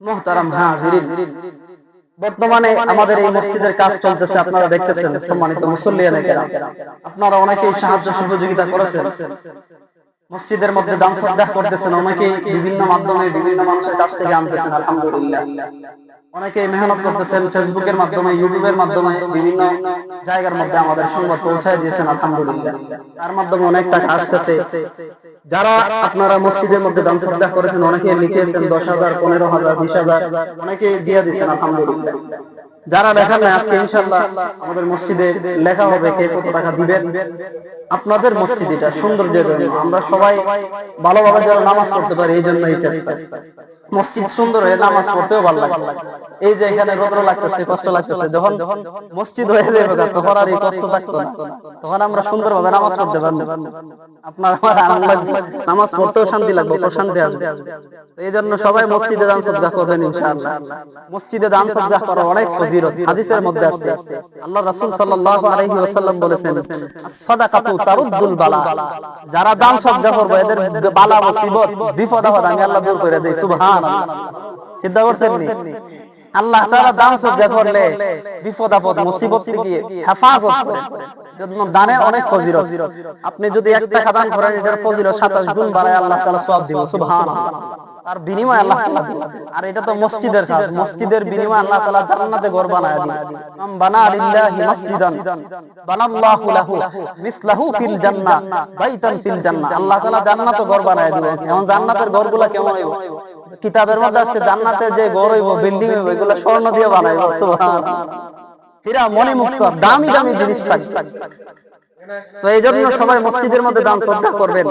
মুহতারাম হাজিরিন, বর্তমানে আমাদের এই মসজিদের কাজ চলতেছে, আপনারা দেখতেছেন। সম্মানিত মুসল্লিয়ানে কেরাম, আপনারা অনেকেই সাহায্য সহযোগিতা করেছেন, মসজিদের মধ্যে দান সদকা করতেছেন, অনেকেই বিভিন্ন মাধ্যমে বিভিন্ন মানুষের কাছ থেকে আনতেছেন। আলহামদুলিল্লাহ, অনেকেই মেহনত করতেছেন, ফেসবুকের মাধ্যমে, ইউটিউবের মাধ্যমে বিভিন্ন জায়গার মধ্যে আমাদের সংবাদ পৌঁছায় দিয়েছেন। আলহামদুলিল্লাহ, তার মাধ্যমে অনেক টাকা আসতেছে। যারা আপনারা মসজিদের মধ্যে দান সদকা করেছেন, অনেকে লিখেছেন 10,000, 15,000, 20,000, অনেকে দিয়ে দিয়েছেন। আলহামদুলিল্লাহ, যারা লেখার নাই, আজকে ইনশাআল্লাহ আমাদের মসজিদে লেখা হবে কে কত টাকা দিবেন। আপনাদের মসজিদ এটা সৌন্দর্যের জন্য, আমরা সবাই ভালোভাবে যেন নামাজ পড়তে পারি, এই জন্য এই চেষ্টা। মসজিদ সুন্দর হয়ে নামাজ পড়তেও ভালো লাগে। এই যে এখানে রৌদ্র লাগতেছে, কষ্ট লাগতেছে, যখন মসজিদ হয়ে যাবে তখন আর এই কষ্ট থাকতো না, তখন আমরা সুন্দরভাবে নামাজ পড়তে পারবো। আপনার আমার আনন্দ লাগবে, নামাজ পড়তেও শান্তি লাগবে, প্রশান্তি আসবে। এই জন্য সবাই মসজিদে দান সদকা করবেন ইনশাআল্লাহ। মসজিদে দান সদকা করা অনেক ফজিলত, হাদিসের মধ্যে আছে। আল্লাহ রাসূল সাল্লাল্লাহু আলাইহি ওয়াসাল্লাম বলেছেন, সাদাকাতু তারুদ্দুল বালা, যারা দান সদকা করবে এদের বালা মুসিবত বিপদ আপদ আমি আল্লাহ দূর করে দেই। সুবহানাল্লাহ, চিন্তা করছেন নি? আল্লাহ তাআলা দান সদকা করলে বিপদ আপদ মুসিবত থেকে হেফাজত করে। জন্য দানের অনেক ফজিলত। আপনি যদি 1 টাকা দান করেন, এটার ফজিলত 27 গুণ বাড়ায় আল্লাহ তাআলা সওয়াব দিবেন। সুবহানাল্লাহ, তার বিনিময় আল্লাহ তাআলা দিবেন। আর এটা তো মসজিদের কাজ, মসজিদের বিনিময় আল্লাহ তাআলা জান্নাতে ঘর বানায় দিবেন। মান বানা লিল্লাহি মাসজিদান বানাল্লাহু লাহু মিসলাহু ফিল জান্নাহ বাইতান ফিল জান্নাহ, আল্লাহ তাআলা জান্নাতে ঘর বানায় দিবেন। এখন জান্নাতের ঘরগুলো কেমন হইব? কিতাবের মধ্যে আছে জান্নাতে যে ঘর হইব, বিল্ডিং হইব, এগুলো স্বর্ণ দিয়ে বানাইব। সুবহানাল্লাহ, হীরা মণিমুক্তা দামি দামি জিনিস থাকবে। তো এই জন্য সবাই মসজিদের মধ্যে দান সদকা করবেন।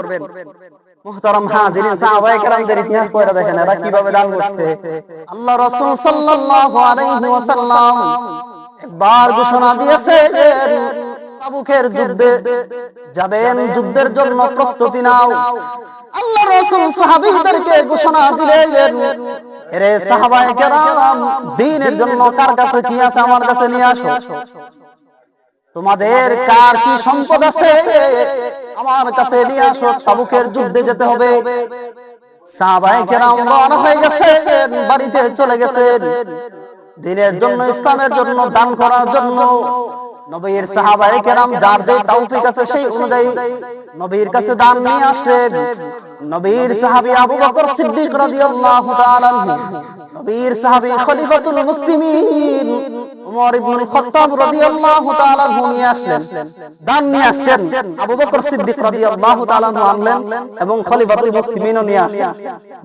মুহতারাম হাজিরিন, সাহাবায়ে কেরামদের ইতিহাস পড়ে দেখেন এরা কিভাবে দান করতে। আল্লাহ রাসূল সাল্লাল্লাহু আলাইহি ওয়াসাল্লাম একবার ঘোষণা দিয়েছেন, তাবুকের যুদ্ধে যাবেন, যুদ্ধের জন্য প্রস্তুতি নাও। আল্লাহ রাসূল সাহাবীদেরকে ঘোষণা দিলেন, এরে সাহাবায়ে কেরাম, দ্বীনের জন্য কার কাছে কি আছে আমার কাছে নিয়ে আসো। তোমাদের কার কি সম্পদ আছে আমার কাছে নিয়ে আসো, তাবুকের যুদ্ধে যেতে হবে। সাহাবায়ে কেরাম রওনা হয়ে গেছেন, বাড়িতে চলে গেছেন, দ্বীনের জন্য, ইসলামের জন্য দান করার জন্য। নবীর সাহাবায়ে কেরাম যার যে তৌফিক আছে সেই অনুযায়ী নবীর কাছে দান নিয়ে আসেন। নবীর সাহাবী আবু বকর সিদ্দিক রাদিয়াল্লাহু তাআলা আনহু, নবীর সাহাবী খলিফাতুল মুসলিমিন উমর ইবনুল খাত্তাব রাদিয়াল্লাহু তাআলা আনহু নিয়ে আসলেন, দান নিয়ে আসলেন। আবু বকর সিদ্দিক রাদিয়াল্লাহু তাআলা আনহু আনলেন এবং খলিফাতুল মুসলিমিনও নিয়ে আসলেন।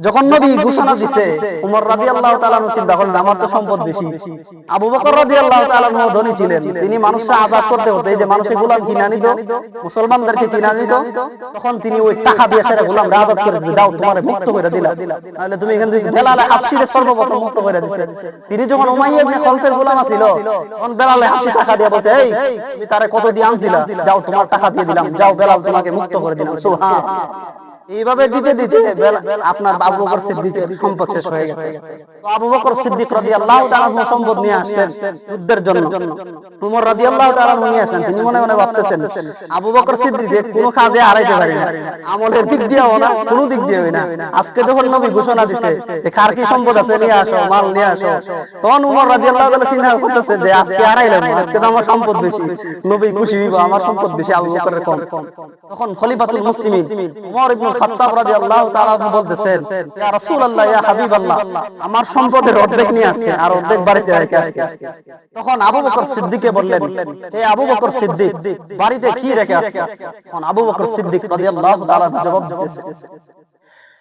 যখন নবী ঘোষণা দিয়েছে, উমর রাদিয়াল্লাহু তাআলা আনহু চিন্তা করলেন আমার তো সম্পদ বেশি। আবু বকর রাদিয়াল্লাহু তাআলা আনহু ধনী ছিলেন, তিনি মানুষকে আযাদ করতে হতো, এই যে মানুষের গোলাম কিনা নিত, মুসলমানদেরকে কিনা নিত, তখন তিনি ওই টাকা দিয়ে সেরা গোলাম আযাদ করে দিলেন, দাও তোমারে মুক্ত করে দিলাম, তাহলে তুমি এখান থেকে। বেলাল হাবশীকে সর্বপ্রথম মুক্ত করে দিয়েছেন। তিনি যখন উমাইয়া ইবনে খালফের গোলাম ছিল, তখন বেলাল হাবশী টাকা দিয়ে বলছে, এই তুমি তারে কত দিয়ে আনছিলা, যাও তোমার টাকা দিয়ে দিলাম, যাও বেলাল তোমাকে মুক্ত করে দিলাম। সুবহানাল্লাহ, এইভাবে দিতে দিতে আপনার আবু বকর সিদ্দিকের সম্পদ শেষ হয়ে গেছে। তো আবু বকর সিদ্দিক রাদিয়াল্লাহু তাআলা আনহু সম্পদ নিয়ে আসলেন যুদ্ধের জন্য। উমর রাদিয়াল্লাহু তাআলা আনহু নিয়ে আসলেন। তিনি মনে মনে ভাবতেছেন, আবু বকর সিদ্দিক যে কোনো কাজে হারাইতে পারে না, আমলের দিক দিয়েও না, কোনো দিক দিয়েও না। আজকে যখন নবী ঘোষণা দিয়েছে যে কার কি সম্পদ আছে নিয়ে আসো, মাল নিয়ে আসো, তখন উমর রাদিয়াল্লাহু তাআলা চিন্তা করতেছে যে আজকে হারাইলাম, আজকে তো আমার সম্পদ বেশি, নবী খুশি হইব, আমার সম্পদ বেশি, আবু বকরের কম। তখন খলিফাতুল মুসলিমিন উমর ইবনে খাত্তাব রাদিয়াল্লাহু তাআলা বলতেছেন, ইয়া রাসূলুল্লাহ, ইয়া হাবিবাল্লাহ, আমার সম্পদের অর্ধেক নিয়ে আসছে আর অর্ধেক বাড়িতে রেখে আসছে। তখন আবু বকর সিদ্দিককে বললেন, হে আবু বকর সিদ্দিক, বাড়িতে কি রেখে আসছে? তখন আবু বকর সিদ্দিক রাদিয়াল্লাহু তাআলা জবাব দিতেছে,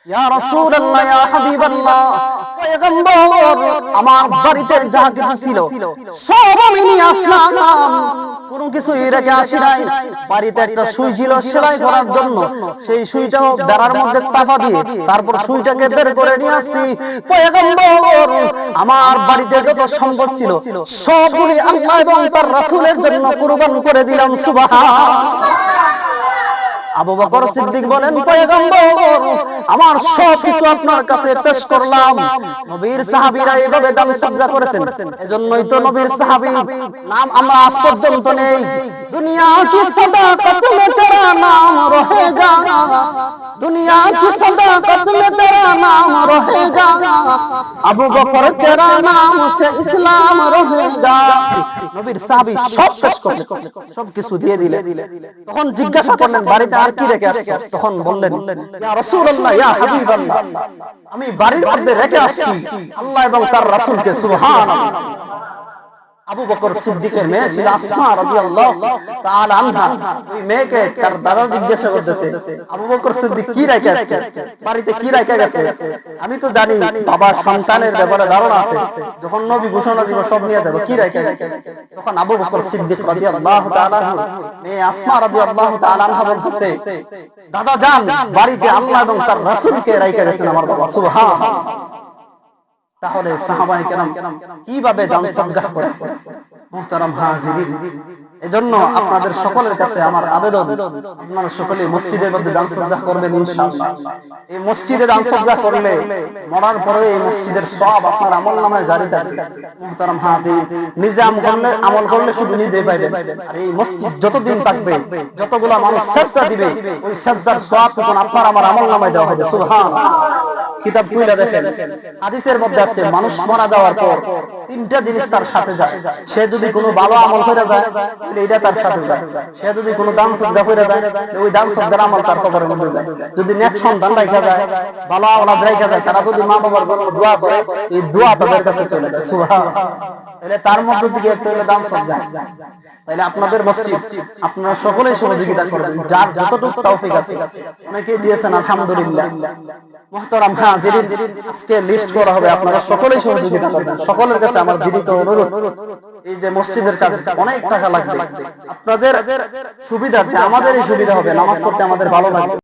ইয়া রাসূলুল্লাহ, ইয়া হাবিবাল্লাহ, পয়গম্বর, আমার বাড়িতে যা কিছু ছিল সব আমি নিয়ে আসলাম, কোনো কিছুই রেখে আসি নাই। বাড়িতে একটা সুই ছিল সেলাই করার জন্য, সেই সুইটাও বেড়ার মধ্যে চাপা দিয়ে তারপর সুইটাকে বের করে নিয়ে আসছি। পয়গম্বর, আমার বাড়িতে যত সম্পদ ছিল সবগুলি আল্লাহ এবং তার রাসূলের জন্য কুরবান করে দিলাম। সুবহানাল্লাহ। আবু বকর সিদ্দিক বলেন, পয়গম্বর, আমার সব কিছু আপনার কাছে পেশ করলাম। নবীর সাহাবীরা এইভাবে দান সদকা করেছেন, এজন্যই তো নবীর সাহাবী নাম আমরা আজ পর্যন্ত নেই। দুনিয়া কি সাদাকত মে তেরা নাম রহেগা, दुनिया की सदाकत में तेरा नाम रहेगा, अबू बकर तेरा नाम से इस्लाम रहेगा। নবীর সাহাবী সব শেষ করলেন, সব কিছু দিয়ে দিলেন। তখন জিজ্ঞাসা করলেন বাড়িতে আর কি রেখে আসছো? তখন বললেন ইয়া রাসূলুল্লাহ, ইয়া হাবিবাল্লাহ, আমি বাড়ির মধ্যে রেখে আসছি আল্লাহ এবং তার রাসূলকে। সুবহানাল্লাহ। আবু বকর সিদ্দিকের মেয়ে ছিল আসমা রাদিয়াল্লাহু তাআলা আনহা। ওই মেয়েকে তার দাদা জিজ্ঞাসা করতেছে, আবু বকর সিদ্দিক কি রেখে আসছে, বাড়িতে কি রেখে গেছে? আমি তো জানি বাবা সন্তানের ব্যাপারে ধারণা আছে, যখন নবী ঘোষণা দিব সব নিয়ে দেব, কি রেখে গেছে? তখন আবু বকর সিদ্দিক রাদিয়াল্লাহু তাআলা মেয়ে আসমা রাদিয়াল্লাহু তাআলা আনহা বলতেছে, দাদা যান, বাড়িতে আল্লাহ এবং তার রাসূলকে রেখে গেছেন আমার বাবা। সুবহানাল্লাহ। তাহলে সাহাবায়ে কেরাম কিভাবে দান সদকা করেছেন? মুহতারাম হাজিরিন, এজন্য আপনাদের সকলের কাছে আমার আবেদন, আপনারা সকলে মসজিদের মধ্যে দান সদকা করবেন ইনশাআল্লাহ। এই মসজিদে দান সদকা করলে মরার পরে এই মসজিদের সওয়াব আপনার আমলনামায় জারি থাকবে। মুহতারাম হাজিরিন, নিজে আমল করলে শুধু নিজেই পাইবেন, আর এই মসজিদ যতদিন থাকবে, যতগুলো মানুষ সাজদা দিবে, ওই সাজদার সওয়াব তখন আপনার আমার আমলনামায় দেওয়া হবে। সুবহানাল্লাহ। কিতাব খুলে দেখেন, হাদিসের মধ্যে আছে মানুষ মারা যাওয়ার পর তিনটা জিনিস তার সাথে যায়। সে যদি কোনো ভালো আমল করে যায় তাহলে এটা তার সাথে যায়, সে যদি কোনো দান সদকা করে যায় ওই দান সদকার আমল তার কবরের মধ্যে যায়, যদি নেক সন্তান রাখা যায়, ভালো আওলাদ রাখা যায়, তারা যদি মা বাবার জন্য দোয়া করে এই দোয়া তাদের কাছে চলে যায়। সুবহানাল্লাহ। তাহলে তার মধ্যে থেকে একটা হলো দান সদকা। তাহলে আপনাদের মসজিদ আপনারা সকলেই সহযোগিতা করবেন, যার যতটুকু তৌফিক আছে। অনেকেই দিয়েছেন আলহামদুলিল্লাহ। মুহতারাম হাজিরিন, আজকে লিস্ট করা হবে, আপনারা সকলেই সহযোগিতা করবেন। সকলের কাছে আমার বিনীত অনুরোধ, এই যে মসজিদের কাজ অনেক টাকা লাগবে, আপনাদের সুবিধার্থে আমাদেরই সুবিধা হবে, নামাজ পড়তে আমাদের ভালো লাগবে।